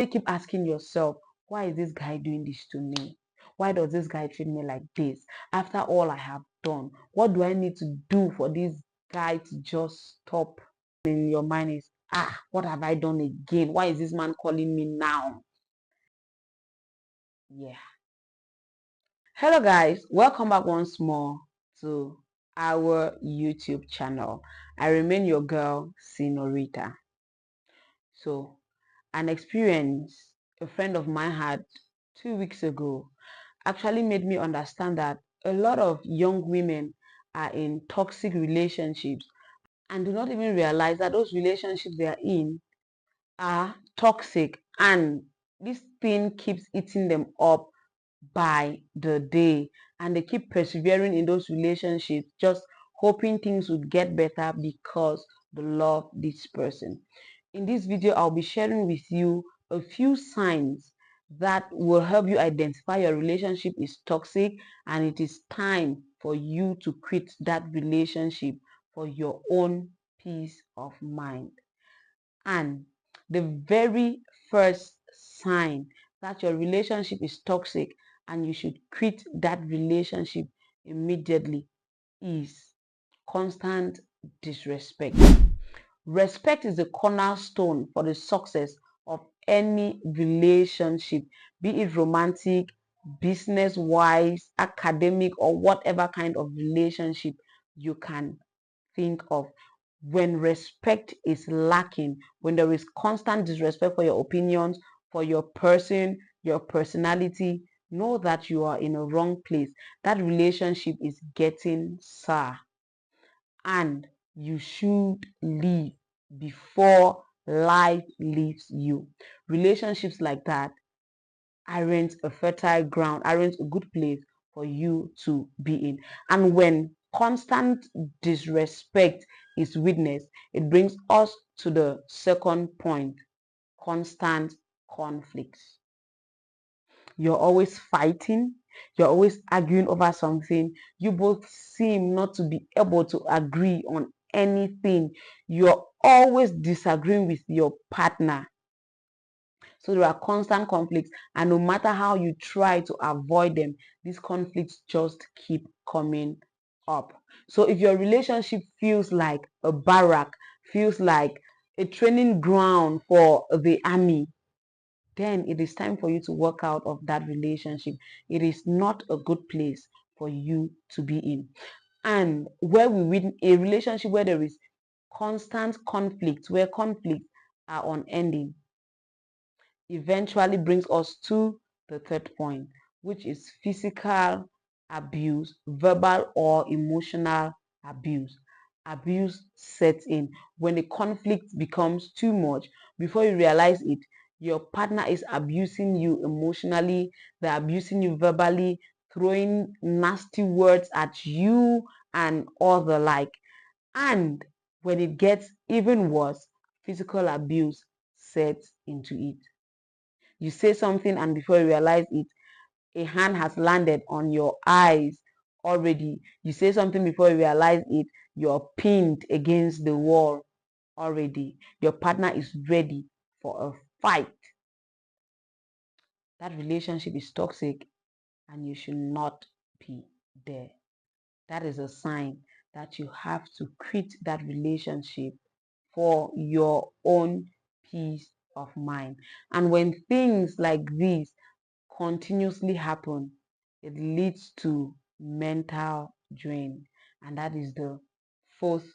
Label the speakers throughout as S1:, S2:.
S1: You keep asking yourself, why is this guy doing this to me? Why does this guy treat me like this? After all I have done, what do I need to do for this guy to just stop? In your mind is, what have I done again? Why is this man calling me now? Yeah. Hello guys, welcome back once more to our YouTube channel. I remain your girl, Senorita. So, an experience a friend of mine had 2 weeks ago actually made me understand that a lot of young women are in toxic relationships and do not even realize that those relationships they are in are toxic, and this thing keeps eating them up by the day, and they keep persevering in those relationships just hoping things would get better because they love this person. In this video, I'll be sharing with you a few signs that will help you identify your relationship is toxic and it is time for you to quit that relationship for your own peace of mind. And the very first sign that your relationship is toxic and you should quit that relationship immediately is constant disrespect. Respect is the cornerstone for the success of any relationship, be it romantic, business wise, academic, or whatever kind of relationship you can think of. When respect is lacking, when there is constant disrespect for your opinions, for your person, your personality, know that you are in a wrong place. That relationship is getting sour and you should leave before life leaves you. Relationships like that aren't a fertile ground, aren't a good place for you to be in. And when constant disrespect is witnessed, it brings us to the second point: constant conflicts. You're always fighting, you're always arguing over something, you both seem not to be able to agree on anything, you're always disagreeing with your partner. So there are constant conflicts, and no matter how you try to avoid them, these conflicts just keep coming up. So if your relationship feels like a barrack, feels like a training ground for the army, then it is time for you to work out of that relationship. It is not a good place for you to be in. And where we win a relationship where there is constant conflict, where conflicts are unending, eventually brings us to the third point, which is physical abuse, verbal or emotional abuse. Abuse sets in when the conflict becomes too much. Before you realize it, your partner is abusing you emotionally, they're abusing you verbally, throwing nasty words at you, and all the like. And when it gets even worse, physical abuse sets into it. You say something, and before you realize it, a hand has landed on your eyes already. You say something, before you realize it, you're pinned against the wall already. Your partner is ready for a fight. That relationship is toxic and you should not be there. That is a sign that you have to quit that relationship for your own peace of mind. And when things like this continuously happen, it leads to mental drain. And that is the fourth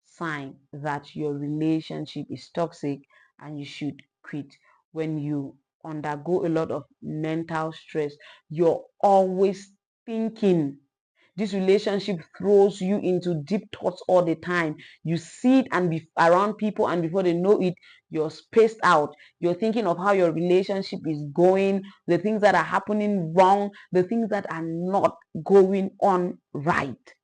S1: sign that your relationship is toxic and you should quit. When you undergo a lot of mental stress, you're always thinking. This relationship throws you into deep thoughts all the time. You sit and be around people, and before they know it, you're spaced out. You're thinking of how your relationship is going, the things that are happening wrong, the things that are not going on right.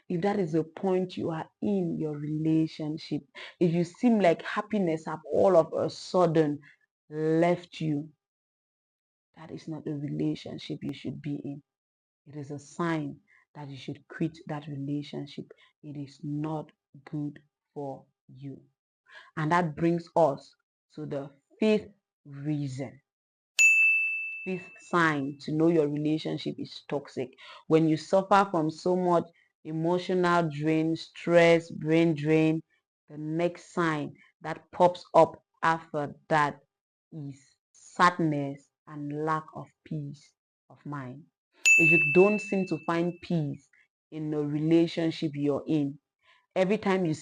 S1: If that is the point you are in your relationship, if you seem like happiness have all of a sudden left you, that is not a relationship you should be in. It is a sign that you should quit that relationship. It is not good for you. And that brings us to the fifth reason. Fifth sign to know your relationship is toxic. When you suffer from so much emotional drain, stress, brain drain, the next sign that pops up after that is sadness and lack of peace of mind. If you don't seem to find peace in the relationship you're in, every time you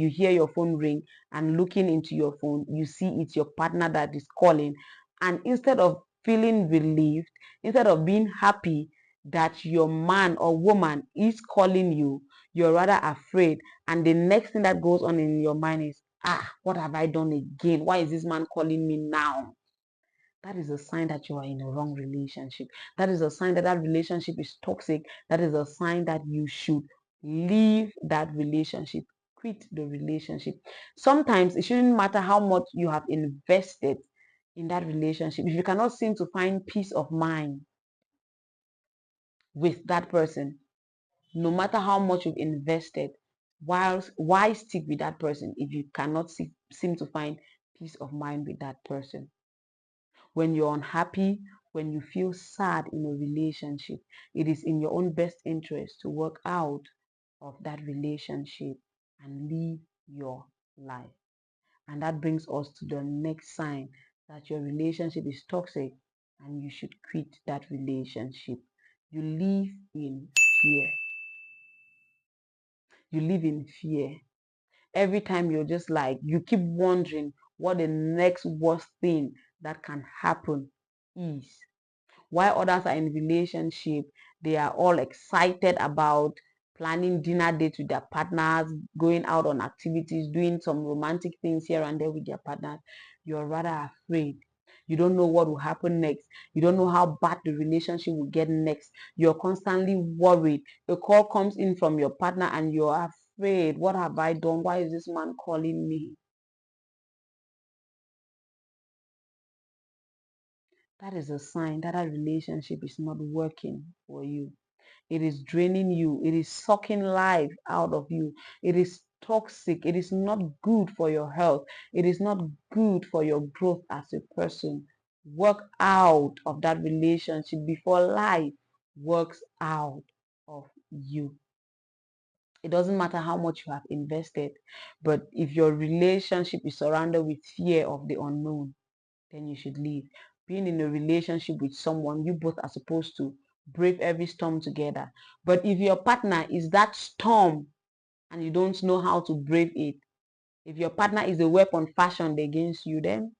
S1: hear your phone ring and looking into your phone, you see it's your partner that is calling, and instead of feeling relieved, instead of being happy that your man or woman is calling you, you're rather afraid. And the next thing that goes on in your mind is, what have I done again? Why is this man calling me now? That is a sign that you are in a wrong relationship. That is a sign that that relationship is toxic. That is a sign that you should leave that relationship. Quit the relationship. Sometimes it shouldn't matter how much you have invested in that relationship. If you cannot seem to find peace of mind with that person, no matter how much you've invested, why stick with that person if you cannot seem to find peace of mind with that person? When you're unhappy, when you feel sad in a relationship, it is in your own best interest to work out of that relationship and live your life. And that brings us to the next sign that your relationship is toxic and you should quit that relationship. You live in fear. You live in fear. Every time you're just like, you keep wondering what the next worst thing that can happen is. While others are in relationship, they are all excited about planning dinner dates with their partners, going out on activities, doing some romantic things here and there with their partners. You're rather afraid. You don't know what will happen next. You don't know how bad the relationship will get next. You're constantly worried. A call comes in from your partner and you're afraid. What have I done? Why is this man calling me? That is a sign that that relationship is not working for you. It is draining you. It is sucking life out of you. It is toxic. It is not good for your health. It is not good for your growth as a person. Work out of that relationship before life works out of you. It doesn't matter how much you have invested, but if your relationship is surrounded with fear of the unknown, then you should leave. Being in a relationship with someone, you both are supposed to brave every storm together. But if your partner is that storm and you don't know how to brave it, if your partner is a weapon fashioned against you, then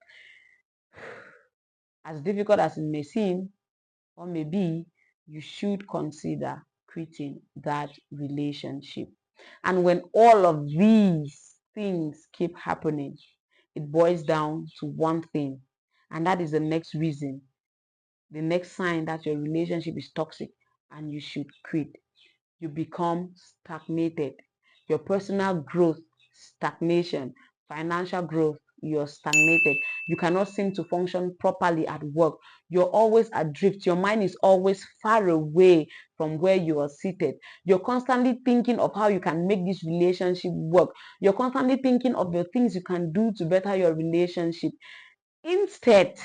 S1: as difficult as it may seem or may be, you should consider quitting that relationship. And when all of these things keep happening, it boils down to one thing, and that is the next reason, the next sign that your relationship is toxic and you should quit. You become stagnated. Your personal growth, stagnation, financial growth, you're stagnated. You cannot seem to function properly at work. You're always adrift. Your mind is always far away from where you are seated. You're constantly thinking of how you can make this relationship work. You're constantly thinking of the things you can do to better your relationship. Instead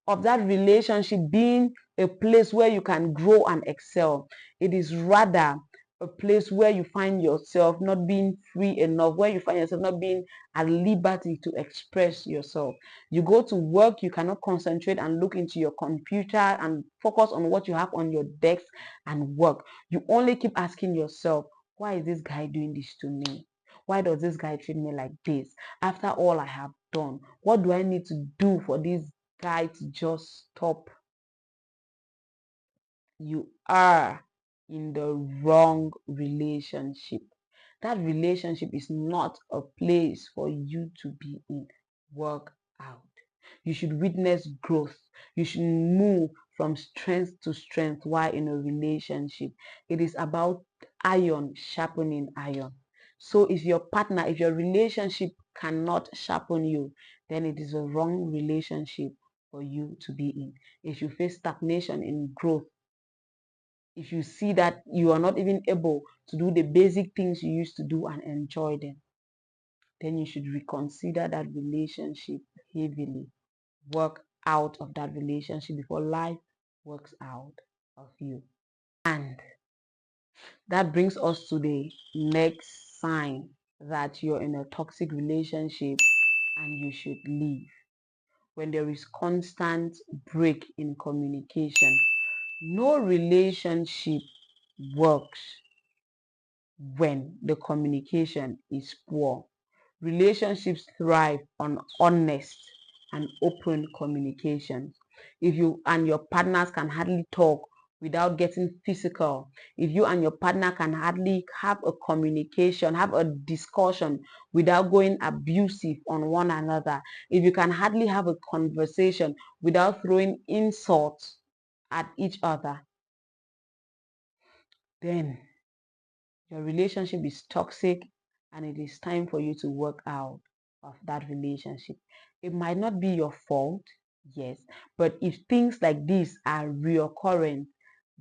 S1: of that relationship being a place where you can grow and excel, it is rather a place where you find yourself not being free enough, where you find yourself not being at liberty to express yourself. You go to work, you cannot concentrate and look into your computer and focus on what you have on your desk and work. You only keep asking yourself, why is this guy doing this to me? Why does this guy treat me like this? After all I have done, what do I need to do for this guy to just stop? You are in the wrong relationship. That relationship is not a place for you to be in. Work out. You should witness growth. You should move from strength to strength while in a relationship. It is about iron sharpening iron. So if your partner, if your relationship cannot sharpen you, then it is a wrong relationship for you to be in. If you face stagnation in growth, if you see that you are not even able to do the basic things you used to do and enjoy them, then you should reconsider that relationship heavily. work out of that relationship before life works out of you. And that brings us to the next sign that you're in a toxic relationship and you should leave. When there is constant break in communication. No relationship works when the communication is poor. Relationships thrive on honest and open communication. If you and your partners can hardly talk without getting physical, if you and your partner can hardly have a communication, have a discussion without going abusive on one another, if you can hardly have a conversation without throwing insults at each other, then your relationship is toxic and it is time for you to work out of that relationship. It might not be your fault, yes, but if things like this are reoccurring,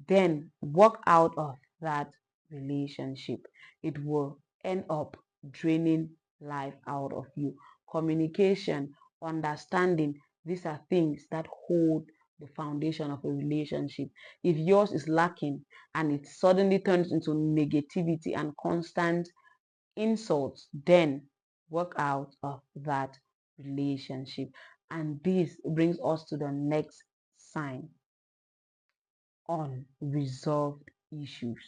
S1: then work out of that relationship. It will end up draining life out of you. Communication, understanding, these are things that hold the foundation of a relationship. If yours is lacking and it suddenly turns into negativity and constant insults, then work out of that relationship. And this brings us to the next sign: unresolved issues.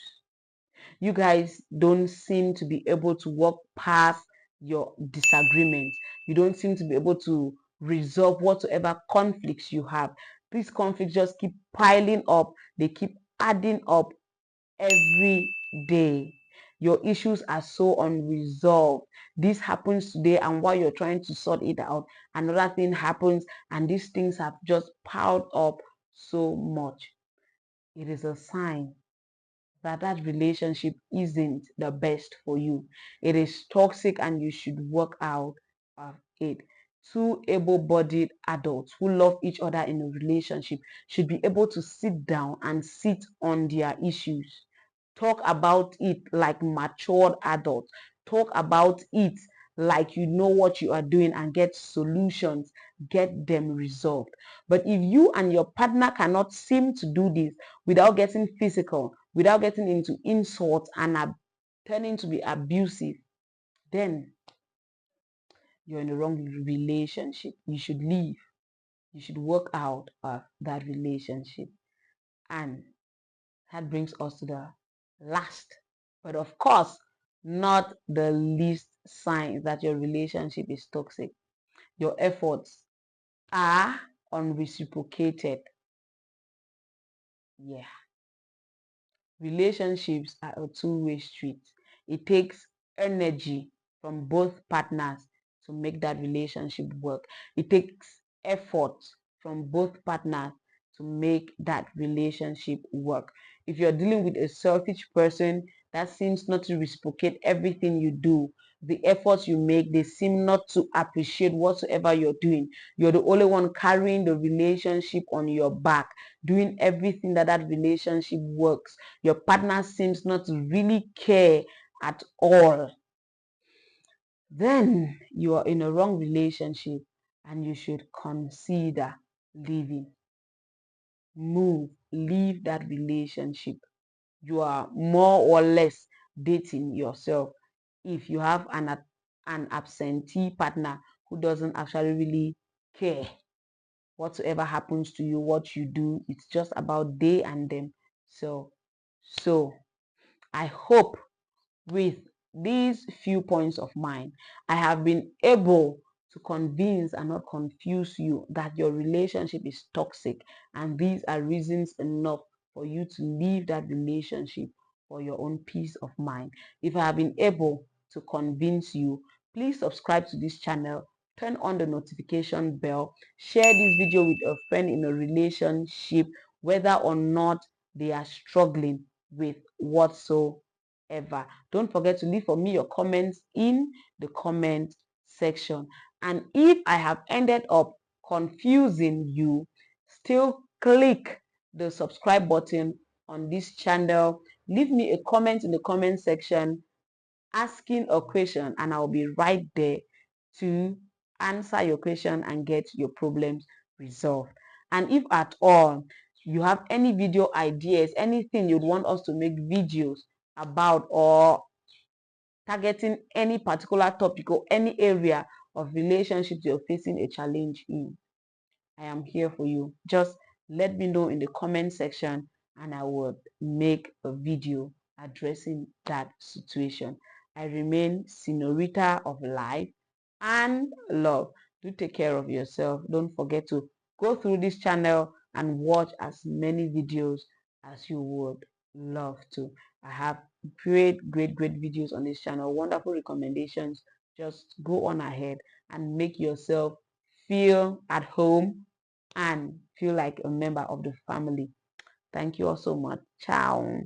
S1: You guys don't seem to be able to work past your disagreements. You don't seem to be able to resolve whatsoever conflicts you have. These conflicts just keep piling up, they keep adding up every day. Your issues are so unresolved. This happens today, and while you're trying to sort it out, another thing happens, and these things have just piled up so much. It is a sign that that relationship isn't the best for you. It is toxic and you should work out of it. Two able-bodied adults who love each other in a relationship should be able to sit down and sit on their issues. Talk about it like matured adults. Talk about it like you know what you are doing and get solutions, get them resolved. But if you and your partner cannot seem to do this without getting physical, without getting into insults and turning to be abusive, then you're in the wrong relationship. You should leave. You should work out of that relationship. And that brings us to the last, but of course, not the least sign that your relationship is toxic. Your efforts are unreciprocated. Yeah. Relationships are a two-way street. It takes energy from both partners to make that relationship work. It takes effort from both partners to make that relationship work. If you're dealing with a selfish person that seems not to reciprocate everything you do, the efforts you make, they seem not to appreciate whatsoever you're doing. You're the only one carrying the relationship on your back, doing everything that that relationship works. Your partner seems not to really care at all. Then you are in a wrong relationship and you should consider leaving. Move, leave that relationship. You are more or less dating yourself. If you have an absentee partner who doesn't actually really care whatsoever happens to you, what you do, it's just about they and them. So I hope with these few points of mine, I have been able to convince and not confuse you that your relationship is toxic, and these are reasons enough for you to leave that relationship for your own peace of mind. If I have been able to convince you, please subscribe to this channel, turn on the notification bell, share this video with a friend in a relationship, whether or not they are struggling with whatsoever. Don't forget to leave for me your comments in the comment section. And if I have ended up confusing you, still click the subscribe button on this channel. Leave me a comment in the comment section asking a question, and I'll be right there to answer your question and get your problems resolved. And if at all you have any video ideas, anything you'd want us to make videos about, or targeting any particular topic or any area of relationships you're facing a challenge in, I am here for you. Just let me know in the comment section and I would make a video addressing that situation. I remain Senorita of life and love. Do take care of yourself. Don't forget to go through this channel and watch as many videos as you would love to. I have great videos on this channel, wonderful recommendations. Just go on ahead and make yourself feel at home and feel like a member of the family. Thank you all so much. Ciao.